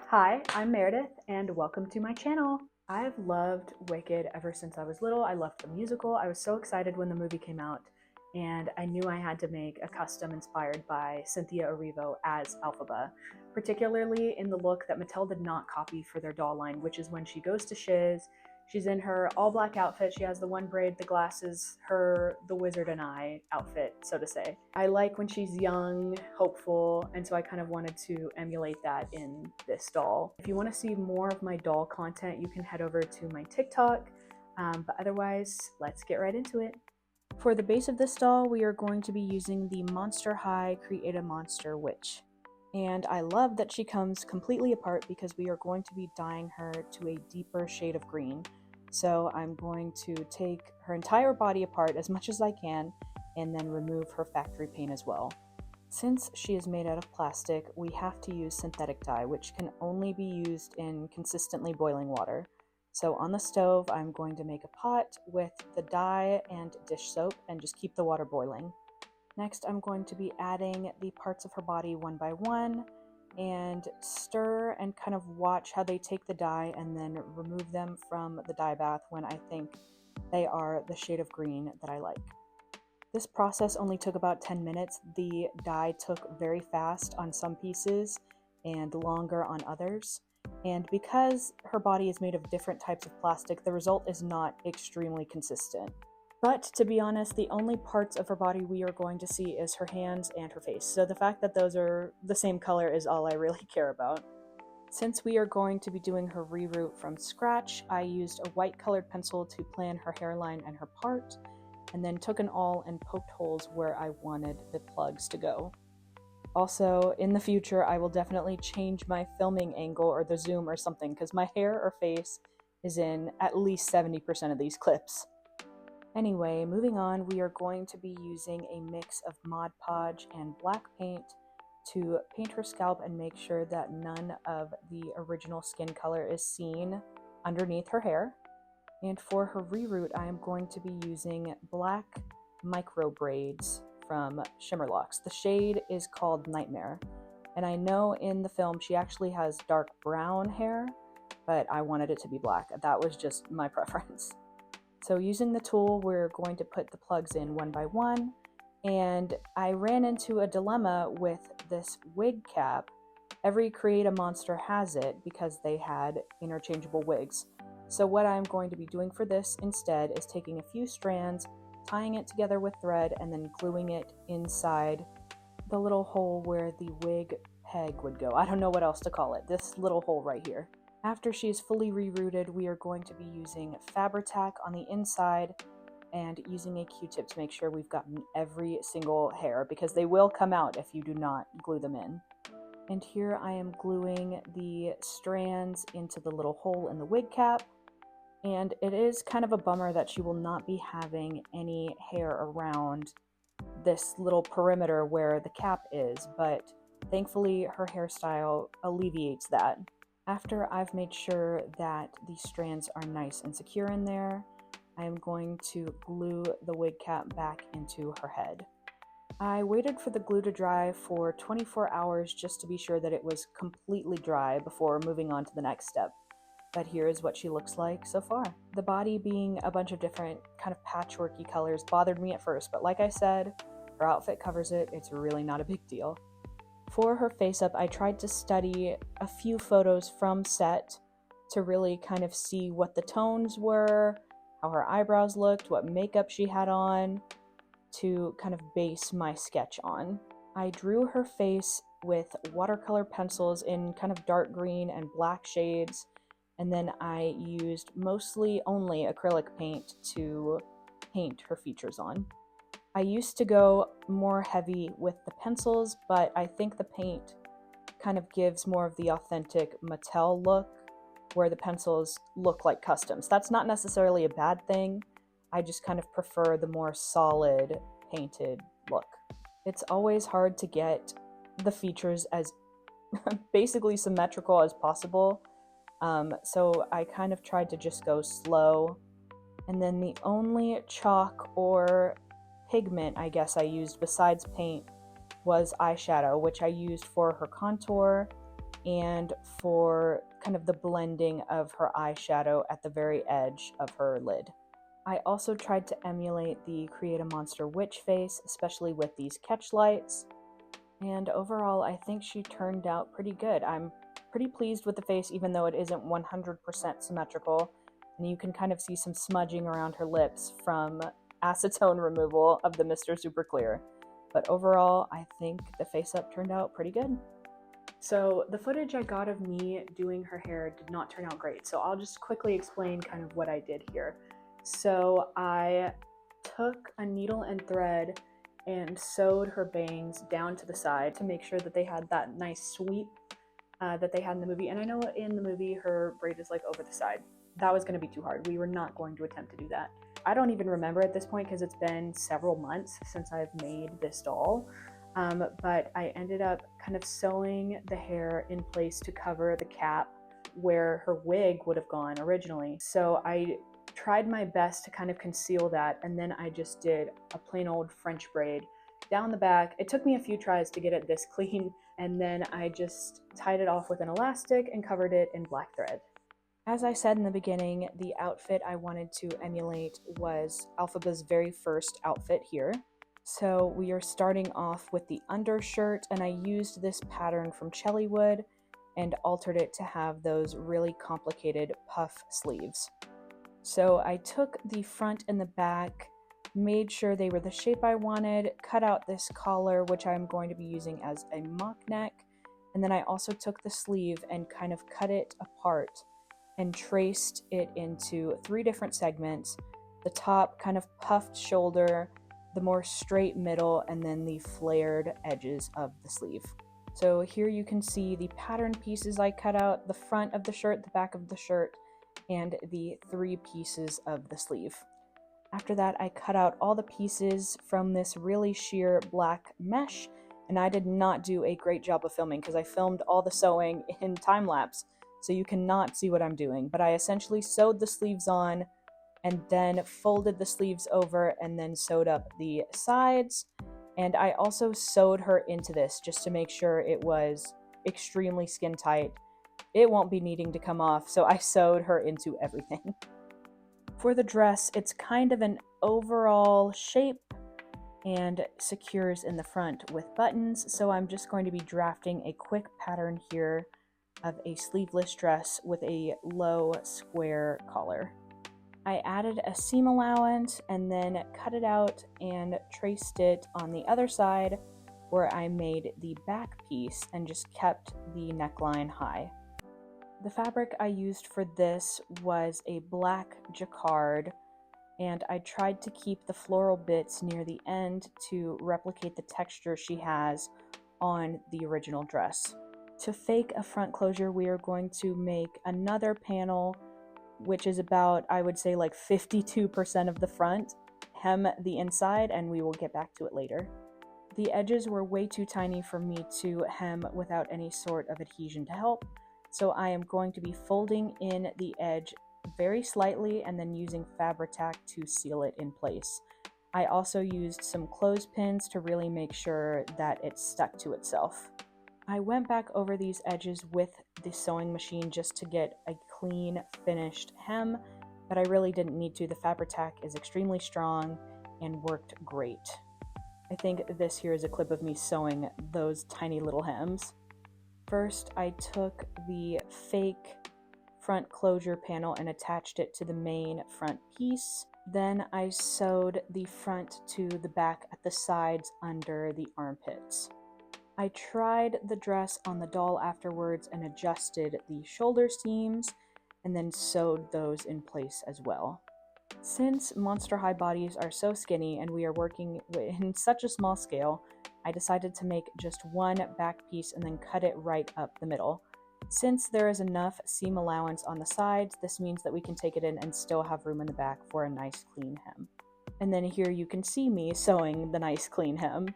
Hi, I'm Meredith and welcome to my channel. I've loved Wicked ever since I was little. I loved the musical. I was so excited when the movie came out and I knew I had to make a custom inspired by Cynthia Erivo as ELPHABA, particularly in the look that Mattel did not copy for their doll line, which is when she goes to Shiz. She's in her all black outfit. She has the one braid, the glasses, the wizard and I outfit, so to say. I like when she's young, hopeful, and so I kind of wanted to emulate that in this doll. If you want to see more of my doll content, you can head over to my TikTok, but otherwise, let's get right into it. For the base of this doll, we are going to be using the Monster High Create a Monster Witch. And I love that she comes completely apart because we are going to be dyeing her to a deeper shade of green. So I'm going to take her entire body apart as much as I can and then remove her factory paint as well. Since she is made out of plastic, we have to use synthetic dye, which can only be used in consistently boiling water. So on the stove, I'm going to make a pot with the dye and dish soap and just keep the water boiling. Next, I'm going to be adding the parts of her body one by one and stir and kind of watch how they take the dye and then remove them from the dye bath when I think they are the shade of green that I like. This process only took about 10 minutes. The dye took very fast on some pieces and longer on others. And because her body is made of different types of plastic, the result is not extremely consistent. But to be honest, the only parts of her body we are going to see is her hands and her face. So the fact that those are the same color is all I really care about. Since we are going to be doing her reroot from scratch, I used a white colored pencil to plan her hairline and her part, and then took an awl and poked holes where I wanted the plugs to go. Also, in the future, I will definitely change my filming angle or the zoom or something, because my hair or face is in at least 70% of these clips. Anyway, moving on, we are going to be using a mix of Mod Podge and black paint to paint her scalp and make sure that none of the original skin color is seen underneath her hair. And for her reroot, I am going to be using black Microbraids from Shimmerlocks. The shade is called Nightmare. And I know in the film she actually has dark brown hair, but I wanted it to be black. That was just my preference. So using the tool, we're going to put the plugs in one by one, and I ran into a dilemma with this wig cap. Every Create a Monster has it because they had interchangeable wigs. So what I'm going to be doing for this instead is taking a few strands, tying it together with thread, and then gluing it inside the little hole where the wig peg would go. I don't know what else to call it, this little hole right here. After she is fully rerooted, we are going to be using Fabri-Tac on the inside and using a Q-tip to make sure we've gotten every single hair, because they will come out if you do not glue them in. And here I am gluing the strands into the little hole in the wig cap, and it is kind of a bummer that she will not be having any hair around this little perimeter where the cap is, but thankfully her hairstyle alleviates that. After I've made sure that the strands are nice and secure in there, I am going to glue the wig cap back into her head. I waited for the glue to dry for 24 hours just to be sure that it was completely dry before moving on to the next step. But here is what she looks like so far. The body being a bunch of different kind of patchworky colors bothered me at first, but like I said, her outfit covers it. It's really not a big deal. For her face up, I tried to study a few photos from set to really kind of see what the tones were, how her eyebrows looked, what makeup she had on, to kind of base my sketch on. I drew her face with watercolor pencils in kind of dark green and black shades, and then I used mostly only acrylic paint to paint her features on. I used to go more heavy with the pencils, but I think the paint kind of gives more of the authentic Mattel look, where the pencils look like customs. That's not necessarily a bad thing. I just kind of prefer the more solid painted look. It's always hard to get the features as basically symmetrical as possible. So I kind of tried to just go slow. And then the only chalk or pigment I guess I used besides paint was eyeshadow, which I used for her contour and for kind of the blending of her eyeshadow at the very edge of her lid. I also tried to emulate the Create a Monster witch face, especially with these catch lights. And overall, I think she turned out pretty good. I'm pretty pleased with the face, even though it isn't 100% symmetrical. And you can kind of see some smudging around her lips from acetone removal of the Mr. Super Clear. But overall, I think the face-up turned out pretty good. So the footage I got of me doing her hair did not turn out great. So I'll just quickly explain kind of what I did here. So I took a needle and thread and sewed her bangs down to the side to make sure that they had that nice sweep that they had in the movie. And I know in the movie her braid is like over the side. That was going to be too hard. We were not going to attempt to do that. I don't even remember at this point because it's been several months since I've made this doll. But I ended up kind of sewing the hair in place to cover the cap where her wig would have gone originally. So I tried my best to kind of conceal that, and then I just did a plain old French braid down the back. It took me a few tries to get it this clean, and then I just tied it off with an elastic and covered it in black thread. As I said in the beginning, the outfit I wanted to emulate was ELPHABA's very first outfit here. So we are starting off with the undershirt, and I used this pattern from Chellywood and altered it to have those really complicated puff sleeves. So I took the front and the back, made sure they were the shape I wanted, cut out this collar, which I'm going to be using as a mock neck, and then I also took the sleeve and kind of cut it apart and traced it into 3 different segments: the top kind of puffed shoulder, the more straight middle, and then the flared edges of the sleeve. So here you can see the pattern pieces I cut out: the front of the shirt, the back of the shirt, and the 3 pieces of the sleeve. After that, I cut out all the pieces from this really sheer black mesh, and I did not do a great job of filming because I filmed all the sewing in time-lapse, so you cannot see what I'm doing. But I essentially sewed the sleeves on and then folded the sleeves over and then sewed up the sides. And I also sewed her into this just to make sure it was extremely skin tight. It won't be needing to come off, so I sewed her into everything. For the dress, it's kind of an overall shape and secures in the front with buttons, so I'm just going to be drafting a quick pattern here of a sleeveless dress with a low square collar. I added a seam allowance and then cut it out and traced it on the other side where I made the back piece and just kept the neckline high. The fabric I used for this was a black jacquard, and I tried to keep the floral bits near the end to replicate the texture she has on the original dress. To fake a front closure, we are going to make another panel, which is about, I would say, like 52% of the front, hem the inside, and we will get back to it later. The edges were way too tiny for me to hem without any sort of adhesion to help, so I am going to be folding in the edge very slightly and then using Fabri-Tac to seal it in place. I also used some clothespins to really make sure that it stuck to itself. I went back over these edges with the sewing machine just to get a clean, finished hem, but I really didn't need to. The Fabri-Tac is extremely strong and worked great. I think this here is a clip of me sewing those tiny little hems. First, I took the fake front closure panel and attached it to the main front piece. Then I sewed the front to the back at the sides under the armpits. I tried the dress on the doll afterwards and adjusted the shoulder seams and then sewed those in place as well. Since Monster High bodies are so skinny and we are working in such a small scale, I decided to make just one back piece and then cut it right up the middle. Since there is enough seam allowance on the sides, this means that we can take it in and still have room in the back for a nice clean hem. And then here you can see me sewing the nice clean hem.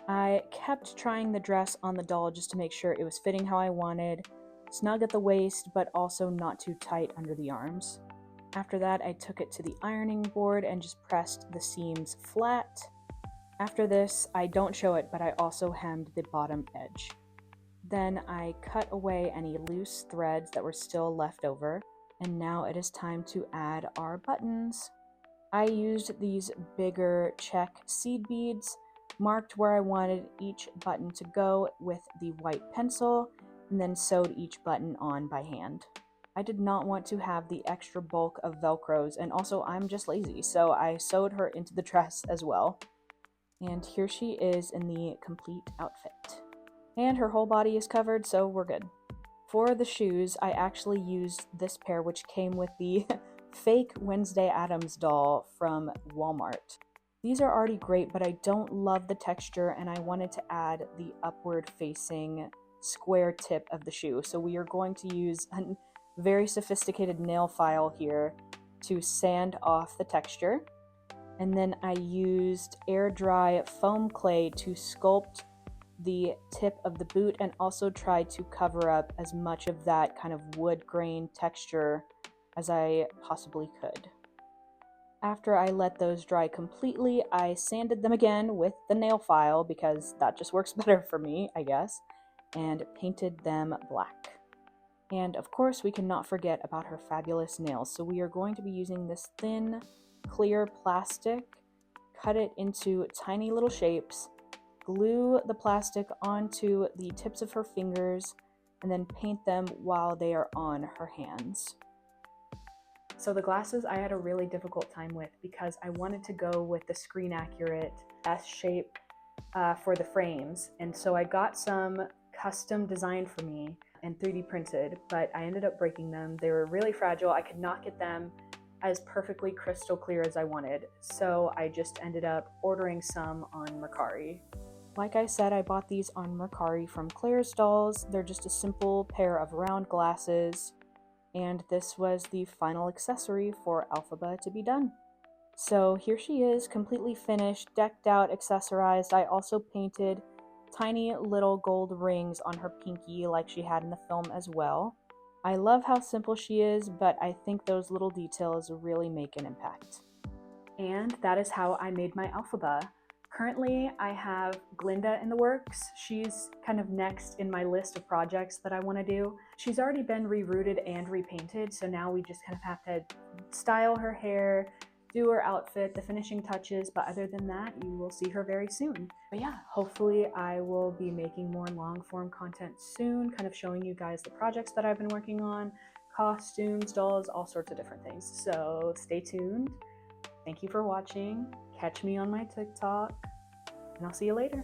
I kept trying the dress on the doll just to make sure it was fitting how I wanted, snug at the waist, but also not too tight under the arms. After that, I took it to the ironing board and just pressed the seams flat. After this, I don't show it, but I also hemmed the bottom edge. Then I cut away any loose threads that were still left over, and now it is time to add our buttons. I used these bigger check seed beads, marked where I wanted each button to go with the white pencil, and then sewed each button on by hand. I did not want to have the extra bulk of Velcros, and also I'm just lazy, so I sewed her into the dress as well. And here she is in the complete outfit. And her whole body is covered, so we're good. For the shoes, I actually used this pair, which came with the fake Wednesday Addams doll from Walmart. These are already great, but I don't love the texture, and I wanted to add the upward facing square tip of the shoe. So we are going to use a very sophisticated nail file here to sand off the texture. And then I used air dry foam clay to sculpt the tip of the boot and also tried to cover up as much of that kind of wood grain texture as I possibly could. After I let those dry completely, I sanded them again with the nail file because that just works better for me, I guess, and painted them black. And of course, we cannot forget about her fabulous nails. So we are going to be using this thin, clear plastic, cut it into tiny little shapes, glue the plastic onto the tips of her fingers, and then paint them while they are on her hands. So the glasses I had a really difficult time with because I wanted to go with the screen accurate S shape for the frames. And so I got some custom designed for me and 3D printed, but I ended up breaking them. They were really fragile. I could not get them as perfectly crystal clear as I wanted. So I just ended up ordering some on Mercari. Like I said, I bought these on Mercari from Claire's Dolls. They're just a simple pair of round glasses. And this was the final accessory for ELPHABA to be done. So here she is, completely finished, decked out, accessorized. I also painted tiny little gold rings on her pinky like she had in the film as well. I love how simple she is, but I think those little details really make an impact. And that is how I made my ELPHABA. Currently, I have Glinda in the works. She's kind of next in my list of projects that I want to do. She's already been rerouted and repainted, so now we just kind of have to style her hair, do her outfit, the finishing touches, but other than that, you will see her very soon. But yeah, hopefully I will be making more long-form content soon, kind of showing you guys the projects that I've been working on, costumes, dolls, all sorts of different things. So stay tuned. Thank you for watching. Catch me on my TikTok, and I'll see you later.